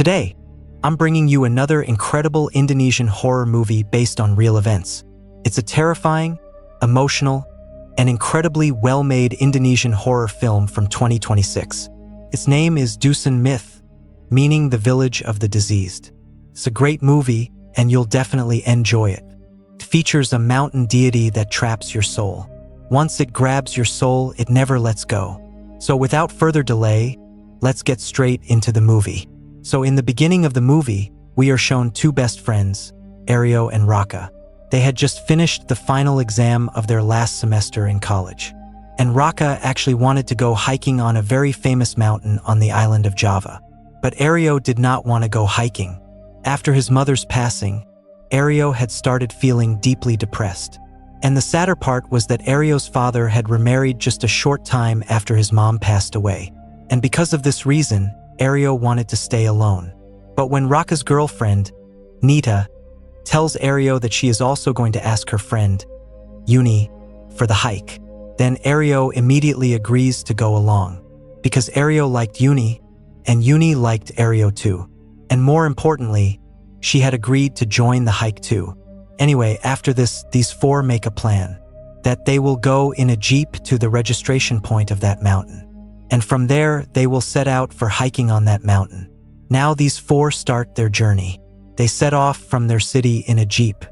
Today, I'm bringing you another incredible Indonesian horror movie based on real events. It's a terrifying, emotional, and incredibly well-made Indonesian horror film from 2026. Its name is Dusun Mayit, meaning the village of the diseased. It's a great movie, and you'll definitely enjoy it. It features a mountain deity that traps your soul. Once it grabs your soul, it never lets go. So without further delay, let's get straight into the movie. So in the beginning of the movie, we are shown two best friends, Aryo and Raka. They had just finished the final exam of their last semester in college. And Raka actually wanted to go hiking on a very famous mountain on the island of Java. But Aryo did not want to go hiking. After his mother's passing, Aryo had started feeling deeply depressed. And the sadder part was that Aryo's father had remarried just a short time after his mom passed away. And because of this reason, Aryo wanted to stay alone. But when Raka's girlfriend, Nita, tells Aryo that she is also going to ask her friend, Uni, for the hike, then Aryo immediately agrees to go along. Because Aryo liked Uni, and Uni liked Aryo too. And more importantly, she had agreed to join the hike too. Anyway, after this, these four make a plan that they will go in a jeep to the registration point of that mountain. And from there, they will set out for hiking on that mountain. Now these four start their journey. They set off from their city in a jeep,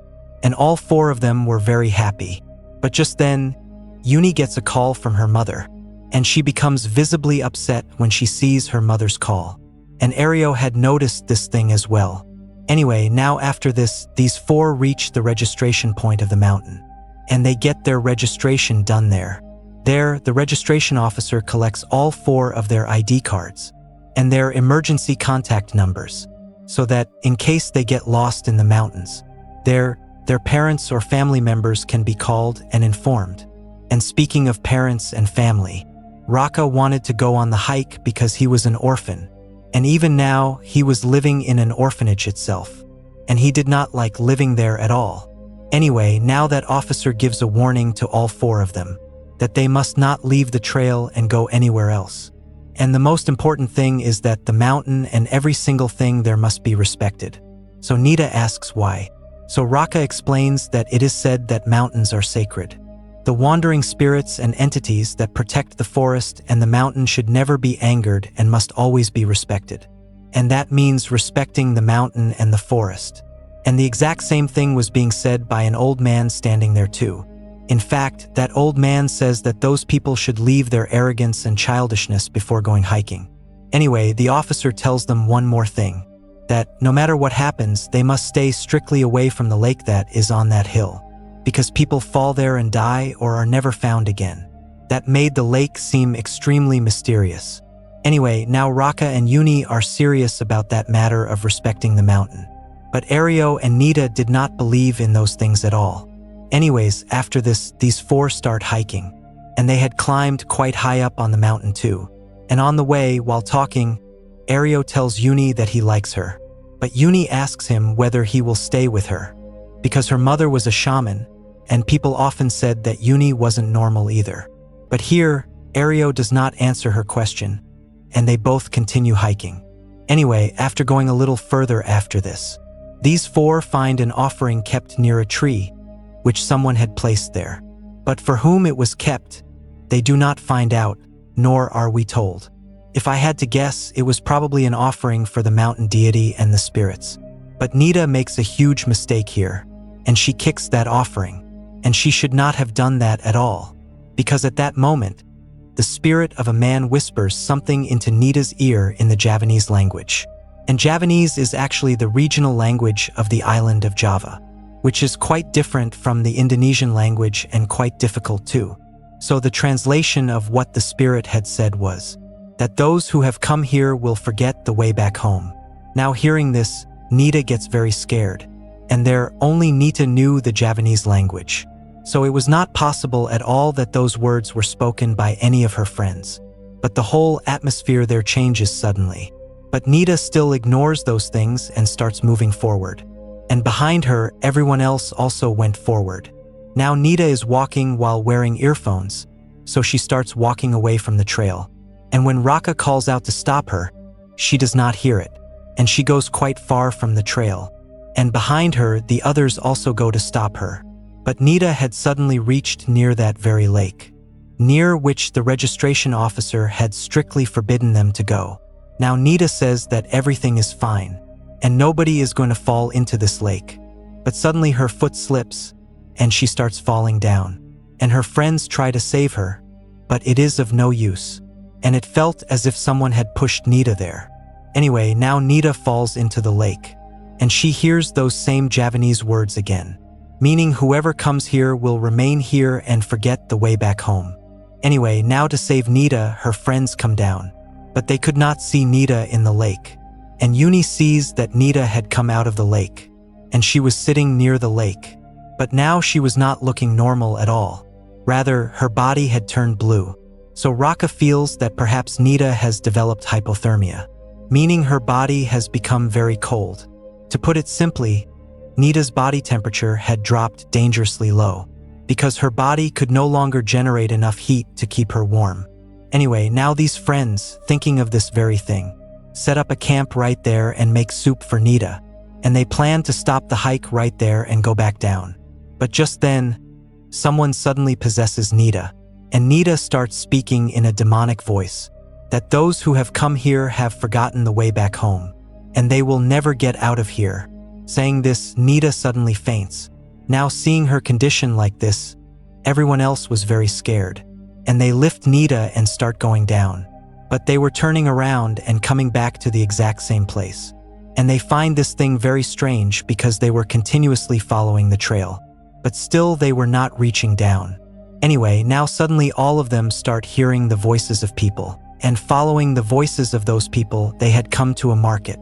and all four of them were very happy. But just then, Uni gets a call from her mother, and she becomes visibly upset when she sees her mother's call. And Aryo had noticed this thing as well. Anyway, now after this, these four reach the registration point of the mountain, and they get their registration done there. There, the registration officer collects all four of their ID cards and their emergency contact numbers, so that, in case they get lost in the mountains, their parents or family members can be called and informed. And speaking of parents and family, Raka wanted to go on the hike because he was an orphan, and even now, he was living in an orphanage itself, and he did not like living there at all. Anyway, now that officer gives a warning to all four of them, that they must not leave the trail and go anywhere else. And the most important thing is that the mountain and every single thing there must be respected. So Nita asks why. So Raka explains that it is said that mountains are sacred. The wandering spirits and entities that protect the forest and the mountain should never be angered and must always be respected. And that means respecting the mountain and the forest. And the exact same thing was being said by an old man standing there too. In fact, that old man says that those people should leave their arrogance and childishness before going hiking. Anyway, the officer tells them one more thing, that no matter what happens, they must stay strictly away from the lake that is on that hill, because people fall there and die or are never found again. That made the lake seem extremely mysterious. Anyway, now Raka and Uni are serious about that matter of respecting the mountain. But Aryo and Nita did not believe in those things at all. Anyways, after this, these four start hiking, and they had climbed quite high up on the mountain too. And on the way, while talking, Aryo tells Uni that he likes her. But Uni asks him whether he will stay with her, because her mother was a shaman, and people often said that Uni wasn't normal either. But here, Aryo does not answer her question, and they both continue hiking. Anyway, after going a little further after this, these four find an offering kept near a tree, which someone had placed there. But for whom it was kept, they do not find out, nor are we told. If I had to guess, it was probably an offering for the mountain deity and the spirits. But Nita makes a huge mistake here, and she kicks that offering, and she should not have done that at all, because at that moment, the spirit of a man whispers something into Nita's ear in the Javanese language. And Javanese is actually the regional language of the island of Java, which is quite different from the Indonesian language and quite difficult too. So the translation of what the spirit had said was that those who have come here will forget the way back home. Now hearing this, Nita gets very scared, and only Nita knew the Javanese language. So it was not possible at all that those words were spoken by any of her friends. But the whole atmosphere there changes suddenly. But Nita still ignores those things and starts moving forward. And behind her, everyone else also went forward. Now Nita is walking while wearing earphones, so she starts walking away from the trail. And when Raka calls out to stop her, she does not hear it. and she goes quite far from the trail. And behind her, the others also go to stop her. But Nita had suddenly reached near that very lake, near which the registration officer had strictly forbidden them to go. Now Nita says that everything is fine, and nobody is going to fall into this lake. But suddenly her foot slips, and she starts falling down. And her friends try to save her, but it is of no use. And it felt as if someone had pushed Nita there. Anyway, now Nita falls into the lake, and she hears those same Javanese words again, meaning whoever comes here will remain here and forget the way back home. Anyway, now to save Nita, her friends come down, but they could not see Nita in the lake. And Uni sees that Nita had come out of the lake, and she was sitting near the lake. But now she was not looking normal at all. Rather, her body had turned blue. So Raka feels that perhaps Nita has developed hypothermia, meaning her body has become very cold. To put it simply, Nita's body temperature had dropped dangerously low, because her body could no longer generate enough heat to keep her warm. Anyway, now these friends, thinking of this very thing, set up a camp right there and make soup for Nita, and they plan to stop the hike right there and go back down. But just then, someone suddenly possesses Nita, and Nita starts speaking in a demonic voice, that those who have come here have forgotten the way back home, and they will never get out of here. Saying this, Nita suddenly faints. Now seeing her condition like this, everyone else was very scared, and they lift Nita and start going down. But they were turning around and coming back to the exact same place. And they find this thing very strange because they were continuously following the trail, but still they were not reaching down. Anyway, now suddenly all of them start hearing the voices of people, and following the voices of those people, they had come to a market,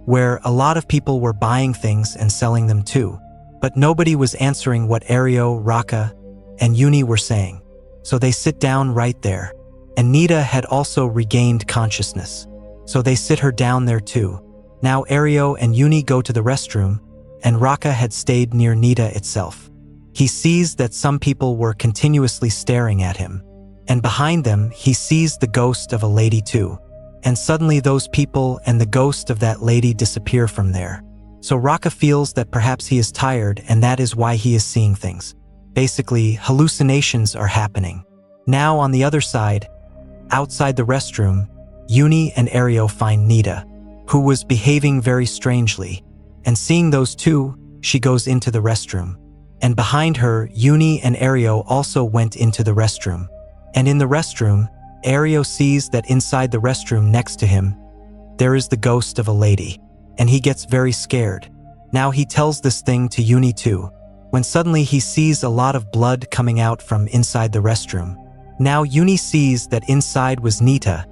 where a lot of people were buying things and selling them too. But nobody was answering what Ario, Raka, and Uni were saying. So they sit down right there. And Nita had also regained consciousness, so they sit her down there too. Now Ario and Uni go to the restroom, and Raka had stayed near Nita itself. He sees that some people were continuously staring at him, and behind them he sees the ghost of a lady too. And suddenly those people and the ghost of that lady disappear from there. So Raka feels that perhaps he is tired, and that is why he is seeing things. Basically, hallucinations are happening. Now on the other side, outside the restroom, Uni and Ario find Nita, who was behaving very strangely. And seeing those two, she goes into the restroom. And behind her, Uni and Ario also went into the restroom. And in the restroom, Ario sees that inside the restroom next to him, there is the ghost of a lady. And he gets very scared. Now he tells this thing to Uni too, when suddenly he sees a lot of blood coming out from inside the restroom. Now Uni sees that inside was Nita,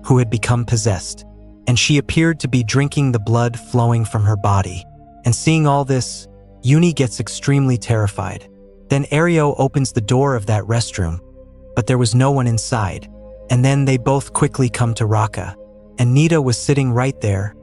who had become possessed, and she appeared to be drinking the blood flowing from her body. And seeing all this, Uni gets extremely terrified. Then Ario opens the door of that restroom, but there was no one inside. And then they both quickly come to Raka, and Nita was sitting right there,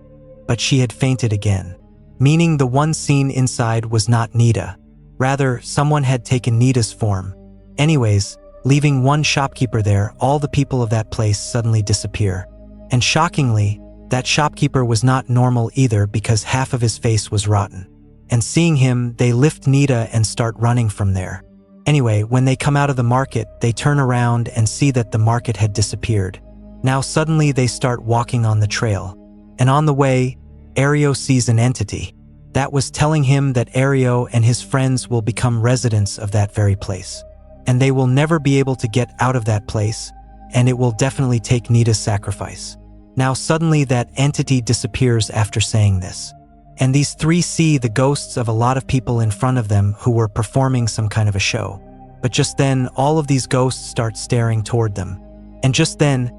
but she had fainted again, meaning the one seen inside was not Nita. Rather, someone had taken Nita's form. Anyways, leaving one shopkeeper there, all the people of that place suddenly disappear. And shockingly, that shopkeeper was not normal either, because half of his face was rotten. And seeing him, they lift Nita and start running from there. Anyway, when they come out of the market, they turn around and see that the market had disappeared. Now suddenly they start walking on the trail. And on the way, Ario sees an entity that was telling him that Ario and his friends will become residents of that very place. And they will never be able to get out of that place, and it will definitely take Nita's sacrifice. Now suddenly that entity disappears after saying this. And these three see the ghosts of a lot of people in front of them who were performing some kind of a show. But just then, all of these ghosts start staring toward them. And just then,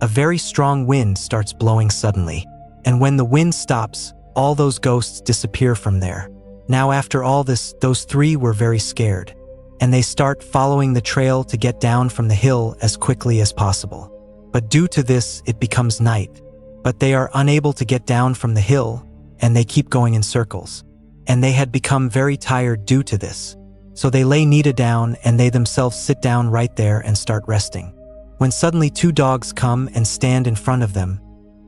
a very strong wind starts blowing suddenly. And when the wind stops, all those ghosts disappear from there. Now after all this, those three were very scared. And they start following the trail to get down from the hill as quickly as possible. But due to this, it becomes night. But they are unable to get down from the hill, and they keep going in circles. And they had become very tired due to this. So they lay Nita down, and they themselves sit down right there and start resting. When suddenly two dogs come and stand in front of them,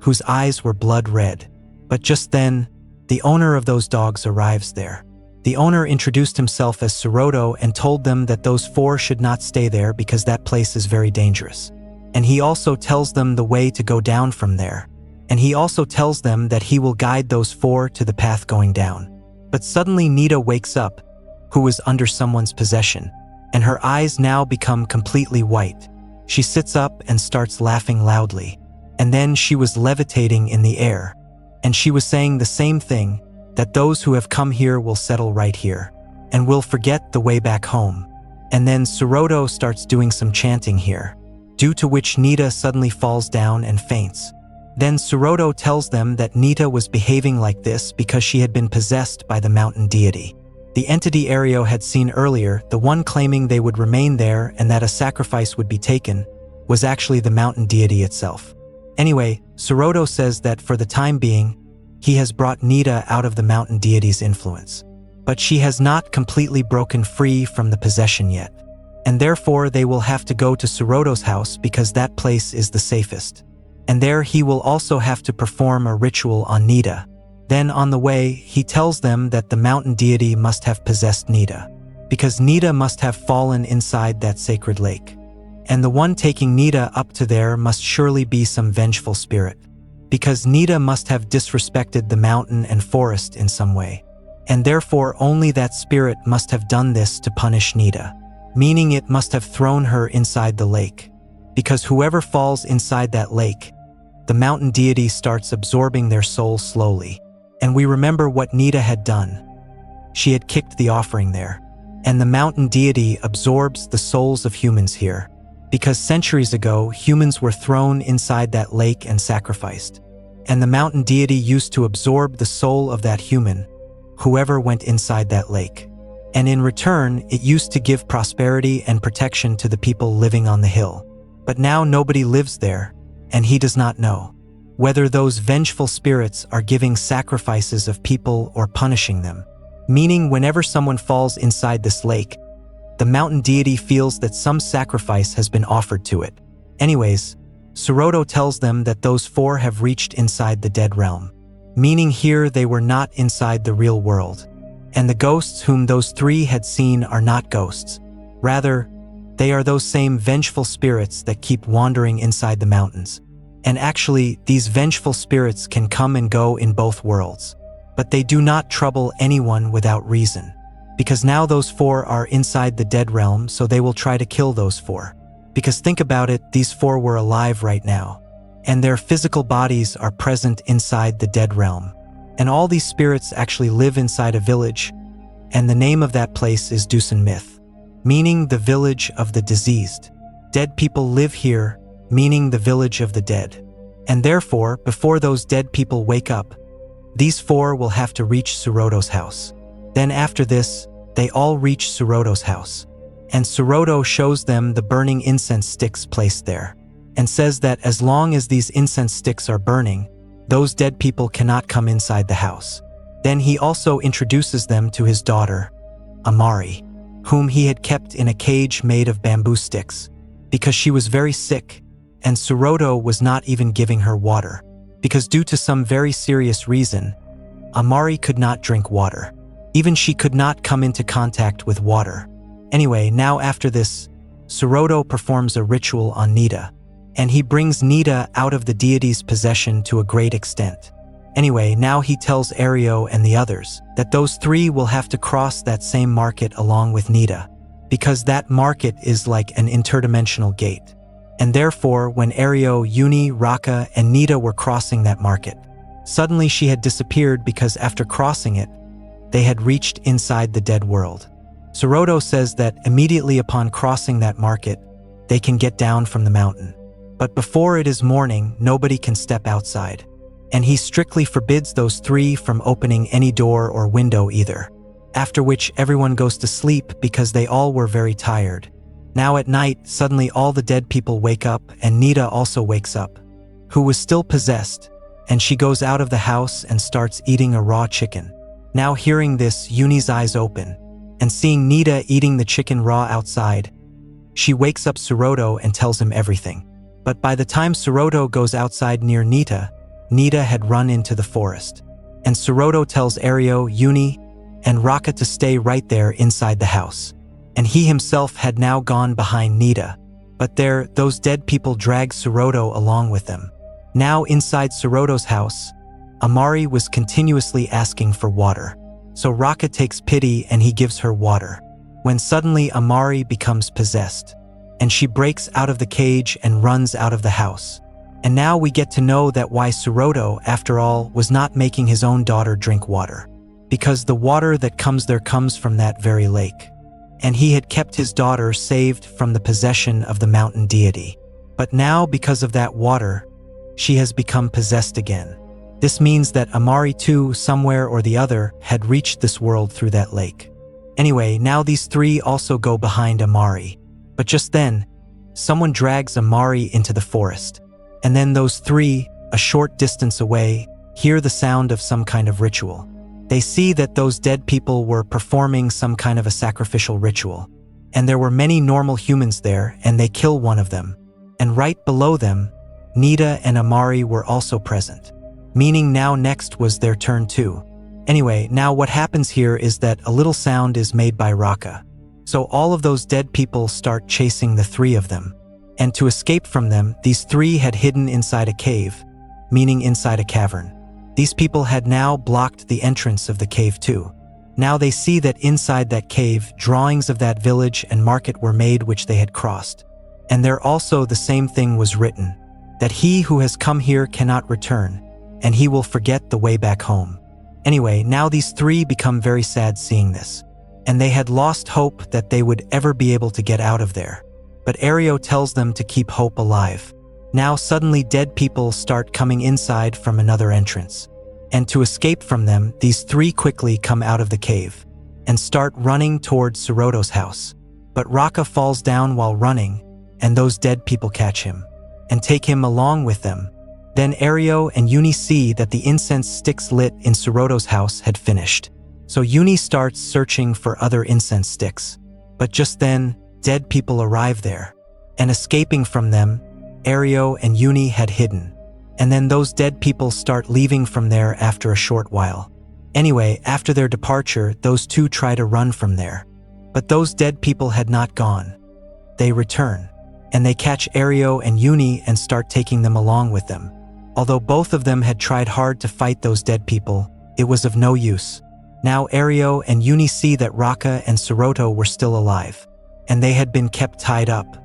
whose eyes were blood red. But just then, the owner of those dogs arrives there. The owner introduced himself as Serotto and told them that those four should not stay there because that place is very dangerous. And he also tells them the way to go down from there. And he also tells them that he will guide those four to the path going down. But suddenly Nita wakes up, who was under someone's possession, and her eyes now become completely white. She sits up and starts laughing loudly. And then she was levitating in the air. And she was saying the same thing, that those who have come here will settle right here, and will forget the way back home. And then Serotto starts doing some chanting here, due to which Nita suddenly falls down and faints. Then Serotto tells them that Nita was behaving like this because she had been possessed by the mountain deity. The entity Ario had seen earlier, the one claiming they would remain there and that a sacrifice would be taken, was actually the mountain deity itself. Anyway, Serotto says that for the time being, he has brought Nita out of the mountain deity's influence. But she has not completely broken free from the possession yet. And therefore they will have to go to Serotto's house because that place is the safest. And there he will also have to perform a ritual on Nita. Then on the way, he tells them that the mountain deity must have possessed Nita, because Nita must have fallen inside that sacred lake. And the one taking Nita up to there must surely be some vengeful spirit, because Nita must have disrespected the mountain and forest in some way. And therefore only that spirit must have done this to punish Nita, meaning it must have thrown her inside the lake. Because whoever falls inside that lake, the mountain deity starts absorbing their soul slowly. And we remember what Nita had done. She had kicked the offering there. And the mountain deity absorbs the souls of humans here. Because centuries ago, humans were thrown inside that lake and sacrificed. And the mountain deity used to absorb the soul of that human, whoever went inside that lake. And in return, it used to give prosperity and protection to the people living on the hill. But now nobody lives there, and he does not know whether those vengeful spirits are giving sacrifices of people or punishing them. Meaning whenever someone falls inside this lake, the mountain deity feels that some sacrifice has been offered to it. Anyways, Serotto tells them that those four have reached inside the dead realm, meaning here they were not inside the real world. And the ghosts whom those three had seen are not ghosts. Rather, they are those same vengeful spirits that keep wandering inside the mountains. And actually, these vengeful spirits can come and go in both worlds. But they do not trouble anyone without reason. Because now those four are inside the dead realm, so they will try to kill those four. Because think about it, these four were alive right now. And their physical bodies are present inside the dead realm. And all these spirits actually live inside a village. And the name of that place is Dusun Mayit, meaning the village of the diseased. Dead people live here, meaning the village of the dead. And therefore, before those dead people wake up, these four will have to reach Serotto's house. Then after this, they all reach Serotto's house. And Serotto shows them the burning incense sticks placed there, and says that as long as these incense sticks are burning, those dead people cannot come inside the house. Then he also introduces them to his daughter, Amari, whom he had kept in a cage made of bamboo sticks, because she was very sick, and Serotto was not even giving her water, because due to some very serious reason, Amari could not drink water. Even she could not come into contact with water. Anyway, now after this, Serotto performs a ritual on Nita, and he brings Nita out of the deity's possession to a great extent. Anyway, now he tells Ario and the others that those three will have to cross that same market along with Nita, because that market is like an interdimensional gate. And therefore, when Ario, Uni, Raka, and Nita were crossing that market, suddenly she had disappeared because after crossing it, they had reached inside the dead world. Serotto says that immediately upon crossing that market, they can get down from the mountain. But before it is morning, nobody can step outside. And he strictly forbids those three from opening any door or window either. After which everyone goes to sleep because they all were very tired. Now at night, suddenly all the dead people wake up and Nita also wakes up, who was still possessed, and she goes out of the house and starts eating a raw chicken. Now hearing this, Uni's eyes open, and seeing Nita eating the chicken raw outside, she wakes up Serotto and tells him everything. But by the time Serotto goes outside near Nita, Nita had run into the forest. And Serotto tells Ario, Uni, and Raka to stay right there inside the house. And he himself had now gone behind Nita. But there, those dead people dragged Serotto along with them. Now inside Serotto's house, Amari was continuously asking for water. So Raka takes pity and he gives her water. When suddenly Amari becomes possessed. And she breaks out of the cage and runs out of the house. And now we get to know that why Serotto, after all, was not making his own daughter drink water. Because the water that comes there comes from that very lake. And he had kept his daughter saved from the possession of the mountain deity. But now, because of that water, she has become possessed again. This means that Amari too, somewhere or the other, had reached this world through that lake. Anyway, now these three also go behind Amari. But just then, someone drags Amari into the forest. And then those three, a short distance away, hear the sound of some kind of ritual. They see that those dead people were performing some kind of a sacrificial ritual. And there were many normal humans there, and they kill one of them. And right below them, Nita and Amari were also present. Meaning now next was their turn too. Anyway, now what happens here is that a little sound is made by Raka. So all of those dead people start chasing the three of them. And to escape from them, these three had hidden inside a cave, meaning inside a cavern. These people had now blocked the entrance of the cave too. Now they see that inside that cave, drawings of that village and market were made which they had crossed. And there also the same thing was written, that he who has come here cannot return, and he will forget the way back home. Anyway, now these three become very sad seeing this. And they had lost hope that they would ever be able to get out of there. But Ario tells them to keep hope alive. Now suddenly dead people start coming inside from another entrance. And to escape from them, these three quickly come out of the cave and start running towards Serotto's house. But Raka falls down while running, and those dead people catch him and take him along with them. Then Ario and Uni see that the incense sticks lit in Serotto's house had finished. So Uni starts searching for other incense sticks. But just then, dead people arrive there. And escaping from them, Ario and Uni had hidden. And then those dead people start leaving from there after a short while. Anyway, after their departure, those two try to run from there. But those dead people had not gone. They return. And they catch Ario and Uni and start taking them along with them. Although both of them had tried hard to fight those dead people, it was of no use. Now Ario and Uni see that Raka and Serotto were still alive. And they had been kept tied up.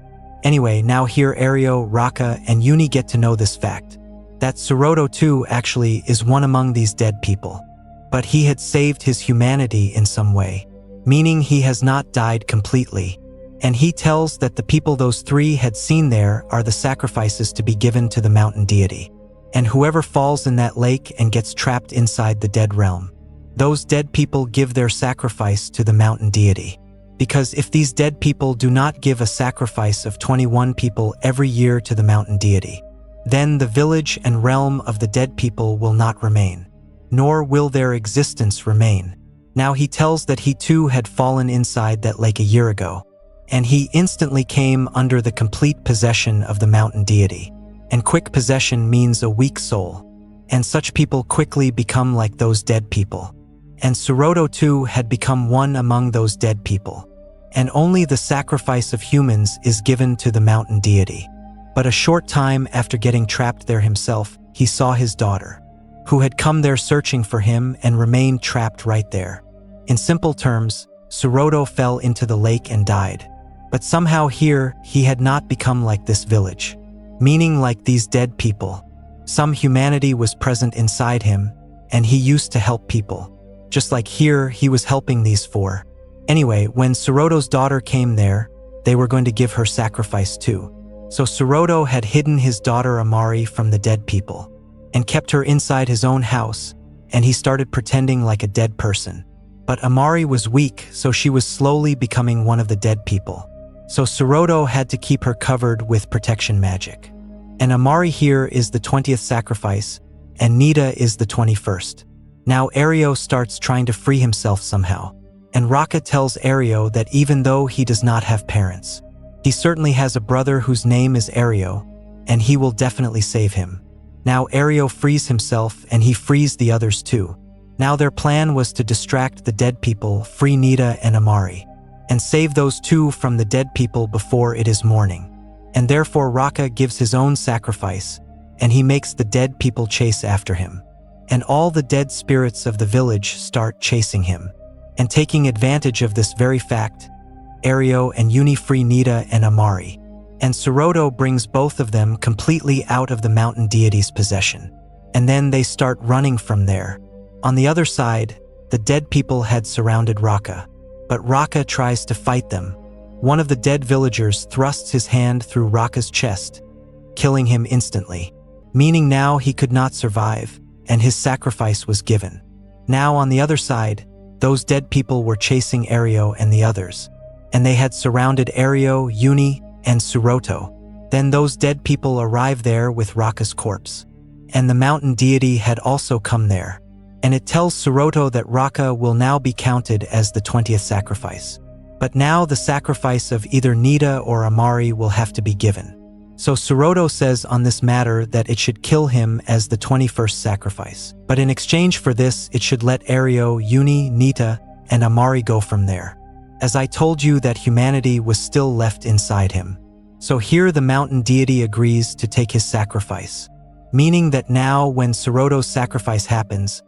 Anyway, now here Ario, Raka, and Uni get to know this fact. That Serotto too actually is one among these dead people. But he had saved his humanity in some way. Meaning he has not died completely. And he tells that the people those three had seen there are the sacrifices to be given to the mountain deity. And whoever falls in that lake and gets trapped inside the dead realm, those dead people give their sacrifice to the mountain deity. Because if these dead people do not give a sacrifice of 21 people every year to the mountain deity, then the village and realm of the dead people will not remain, nor will their existence remain. Now he tells that he too had fallen inside that lake a year ago, and he instantly came under the complete possession of the mountain deity. And quick possession means a weak soul, and such people quickly become like those dead people. And Serotto too had become one among those dead people. And only the sacrifice of humans is given to the mountain deity. But a short time after getting trapped there himself, he saw his daughter, who had come there searching for him and remained trapped right there. In simple terms, Serotto fell into the lake and died. But somehow here, he had not become like this village, meaning like these dead people. Some humanity was present inside him, and he used to help people. Just like here, he was helping these four. Anyway, when Serotto's daughter came there, they were going to give her sacrifice too. So Serotto had hidden his daughter Amari from the dead people, and kept her inside his own house, and he started pretending like a dead person. But Amari was weak, so she was slowly becoming one of the dead people. So Serotto had to keep her covered with protection magic. And Amari here is the 20th sacrifice, and Nita is the 21st. Now Ario starts trying to free himself somehow, and Raka tells Ario that even though he does not have parents, he certainly has a brother whose name is Ario, and he will definitely save him. Now Ario frees himself and he frees the others too. Now their plan was to distract the dead people, free Nita and Amari, and save those two from the dead people before it is morning. And therefore Raka gives his own sacrifice, and he makes the dead people chase after him. And all the dead spirits of the village start chasing him. And taking advantage of this very fact, Ario and Uni free Nita and Amari. And Serotto brings both of them completely out of the mountain deity's possession. And then they start running from there. On the other side, the dead people had surrounded Raka. But Raka tries to fight them. One of the dead villagers thrusts his hand through Raka's chest, killing him instantly. Meaning now he could not survive, and his sacrifice was given. Now on the other side, those dead people were chasing Ario and the others, and they had surrounded Ario, Uni, and Serotto. Then those dead people arrive there with Raka's corpse. And the mountain deity had also come there. And it tells Serotto that Raka will now be counted as the 20th sacrifice. But now the sacrifice of either Nita or Amari will have to be given. So Serotto says on this matter that it should kill him as the 21st sacrifice. But in exchange for this, it should let Ario, Uni, Nita, and Amari go from there. As I told you that humanity was still left inside him. So here the mountain deity agrees to take his sacrifice. Meaning that now when Serotto's sacrifice happens,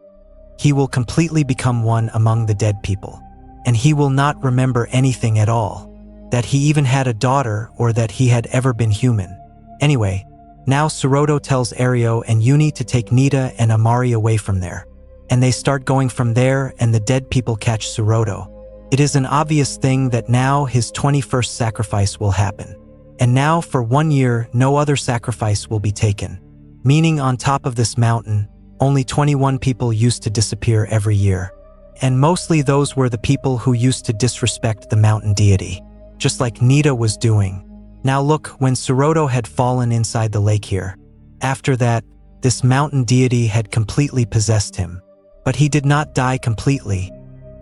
he will completely become one among the dead people. And he will not remember anything at all. That he even had a daughter or that he had ever been human. Anyway, now Serotto tells Ario and Uni to take Nita and Amari away from there. And they start going from there and the dead people catch Serotto. It is an obvious thing that now his 21st sacrifice will happen. And now for 1 year, no other sacrifice will be taken. Meaning on top of this mountain, only 21 people used to disappear every year. And mostly those were the people who used to disrespect the mountain deity. Just like Nita was doing. Now look, when Serotto had fallen inside the lake here. After that, this mountain deity had completely possessed him. But he did not die completely.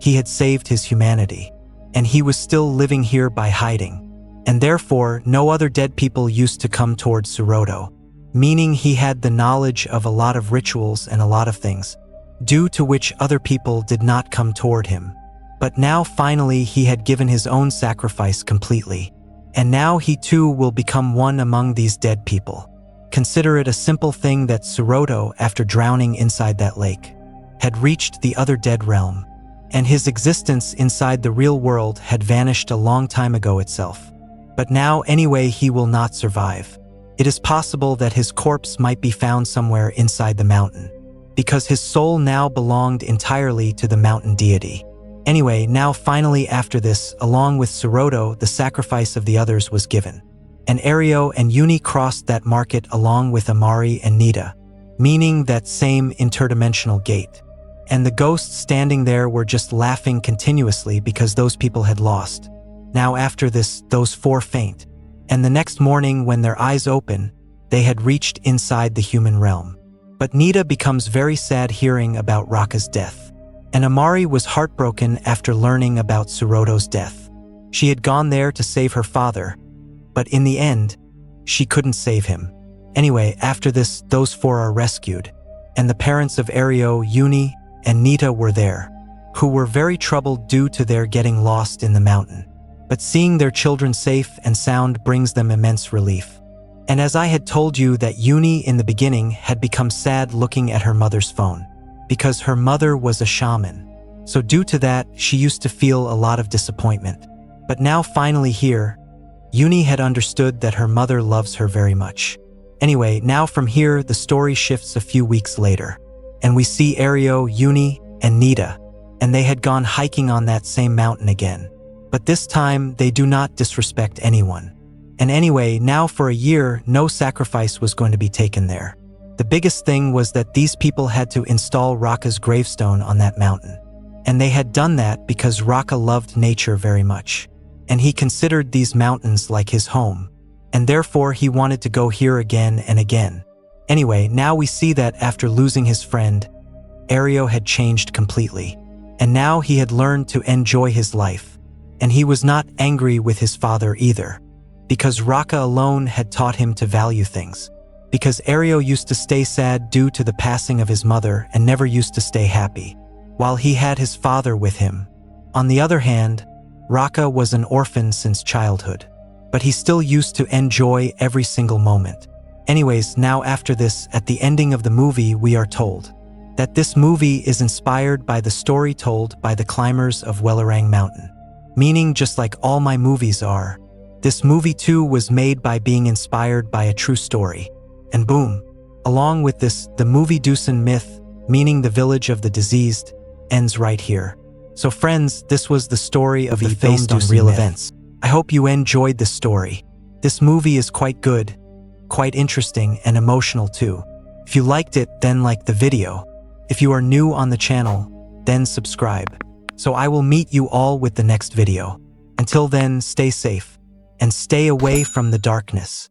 He had saved his humanity. And he was still living here by hiding. And therefore, no other dead people used to come towards Serotto. Meaning he had the knowledge of a lot of rituals and a lot of things, due to which other people did not come toward him. But now finally he had given his own sacrifice completely. And now he too will become one among these dead people. Consider it a simple thing that Serotto, after drowning inside that lake, had reached the other dead realm. And his existence inside the real world had vanished a long time ago itself. But now anyway he will not survive. It is possible that his corpse might be found somewhere inside the mountain, because his soul now belonged entirely to the mountain deity. Anyway, now finally after this, along with Serotto, the sacrifice of the others was given. And Ario and Uni crossed that market along with Amari and Nita, meaning that same interdimensional gate. And the ghosts standing there were just laughing continuously because those people had lost. Now after this, those four faint. And the next morning when their eyes open, they had reached inside the human realm. But Nita becomes very sad hearing about Raka's death. And Amari was heartbroken after learning about Serotto's death. She had gone there to save her father, but in the end, she couldn't save him. Anyway, after this, those four are rescued, and the parents of Ario, Uni, and Nita were there, who were very troubled due to their getting lost in the mountain. But seeing their children safe and sound brings them immense relief. And as I had told you that Uni in the beginning had become sad looking at her mother's phone, because her mother was a shaman. So due to that, she used to feel a lot of disappointment. But now finally here, Uni had understood that her mother loves her very much. Anyway, now from here, the story shifts a few weeks later. And we see Ario, Uni, and Nita, and they had gone hiking on that same mountain again. But this time, they do not disrespect anyone. And anyway, now for a year, no sacrifice was going to be taken there. The biggest thing was that these people had to install Raka's gravestone on that mountain. And they had done that because Raka loved nature very much. And he considered these mountains like his home. And therefore, he wanted to go here again and again. Anyway, now we see that after losing his friend, Ario had changed completely. And now he had learned to enjoy his life. And he was not angry with his father either, because Raka alone had taught him to value things. because Ario used to stay sad due to the passing of his mother and never used to stay happy, while he had his father with him. On the other hand, Raka was an orphan since childhood, but he still used to enjoy every single moment. Anyways, now after this, at the ending of the movie, we are told that this movie is inspired by the story told by the climbers of Wellerang Mountain. Meaning, just like all my movies are, this movie too was made by being inspired by a true story. And boom, along with this, the movie Dusun Myth, meaning the village of the diseased, ends right here. So friends, this was the story of the based on real events. I hope you enjoyed this story. This movie is quite good, quite interesting and emotional too. If you liked it, then like the video. If you are new on the channel, then subscribe. So I will meet you all with the next video. Until then, stay safe and stay away from the darkness.